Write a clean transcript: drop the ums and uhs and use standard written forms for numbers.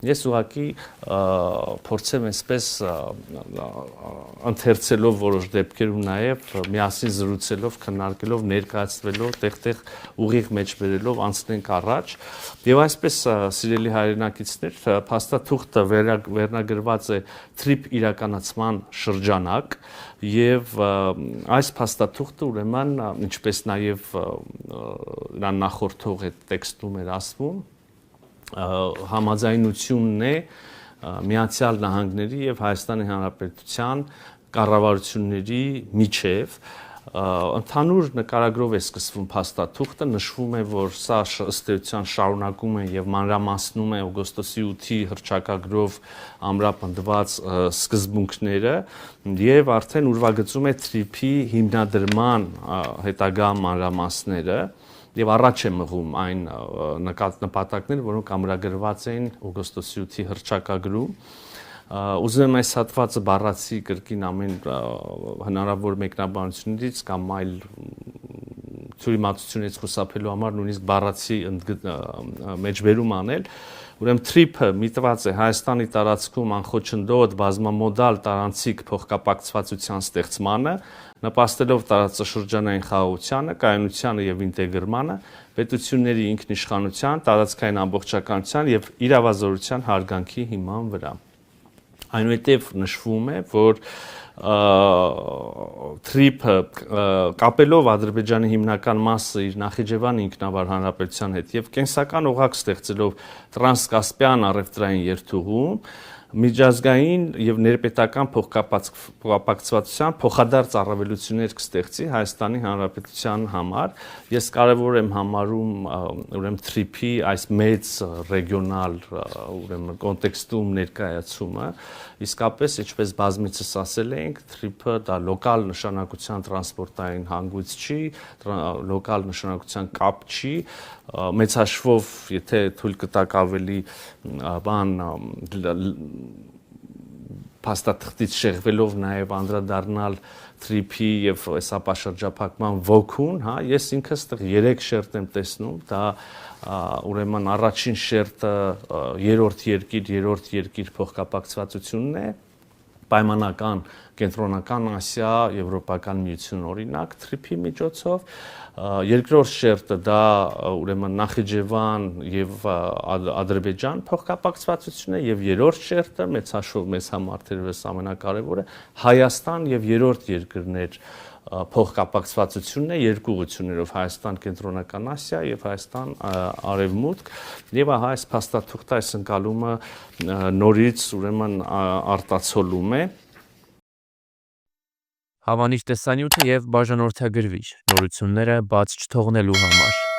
Ես ուղղակի փորձեմ այսպես ընթերցելով որոշ դեպքերում նաև միասին զրուցելով, քննարկելով, ներկայացնելով, տեղ-տեղ ուղիղ մեջ բերելով անցնենք առաջ։ Եվ այսպես սիրելի հայրենակիցներ, փաստաթուղթը վերնագրված է թրիփ իրականացման շրջանակ եւ այս փաստաթուղթը ուրեմն ինչպես նաև նրան նախորդող այդ տեքստում էր ասվում համաձայնությունն է Միացյալ Նահանգների եւ Հայաստանի Հանրապետության կառավարությունների միջև ընդհանուր նկարագրով է սկսվում փաստաթուղթը նշվում է որ սա ըստ էության շարունակում է եւ մանրամասնում է օգոստոսի 8-ի հռչակագրով ամրապնդված սկզբունքները եւ արդեն ուրվագծում է թրիփի հիմնադրման հետագա մանրամասները Եվ առաջ է մղում այն նպատակները, որոնք ամրագրված էին օգոստոսի 8-ի հռչակագրում։ Ուզում եմ այս հատվածը բառացի կրկին ամեն հնարավոր մեկնաբանություններից կամ այլ թյուրիմացությունից խուսափելու համար նույնիսկ բառացի մեջբերում անել։ Ուրեմն թրիփը միտված է Հայաստանի տարածքում անխոչնդոտ բազմամոդալ տարանցիկ փոխկապակցվածության ստեղծմանը, նպաստելով տարածաշրջանային խաղաղությանը, կայունությանը եւ ինտեգրմանը, պետությունների ինքնիշխանության, տարածքային ամբողջականության եւ իրավազորության հարգանքի հիման վրա։ Այնուհետև նշվում է, որ թրիփը կապելով Ադրբեջանի հիմնական մասը իր Նախիջևան ինքնավար հանրապետության հետ եւ կենսական օղակ ստեղծելով տրանսկասպիան առևտրային երթուղում միջազգային եւ ներպետական փոխկապակցվածության փոխադարձ առավելություններ կստեղծի Հայաստանի Հանրապետության համար։ Ես կարևոր եմ համարում ուրեմն թրիփի այս մեծ ռեգիոնալ ուրեմն կոնտեքստում ներկայացումը, իսկապես ինչպես բազմիցս ասել ենք, թրիփը դա լոկալ նշանակության տրանսպորտային հանգույց չի, լոկալ նշանակության կապ չի, մեծ հաշվով, եթե թույլ կտակ ավելի բան փաստաթղթից շեղվելով նաև անդրադառնալ թրիփի եւ սապաշրջափակման ոգուն, հա, ես ինքս 3 շերտ եմ տեսնում, դա ուրեմն առաջին շերտը երրորդ երկիր փոխկապակցվածությունն է, պայմանական կենտրոնական Ասիա, Եվրոպական միություն օրինակ թրիփի միջոցով, երկրորդ շերտը դա ուրեմն Նախիջևան եւ Ադրբեջան փոխկապակցվածությունն է եւ երրորդ շերտը մեծ հաշվով մեզ համար թերևս ամենակարևորը Հայաստան եւ երրորդ երկրներ փոխկապակցվածությունն է երկու ուղղություններով Հայաստան կենտրոնական Ասիա եւ Հայաստան արևմուտք եւ ահա այս փաստաթուղթը այս ընկալումը նորից ուրեմն արտացոլում է Հավանիչ տեսանյութը եւ բաժանորդագրվիչ նորությունները բաց չթողնելու համար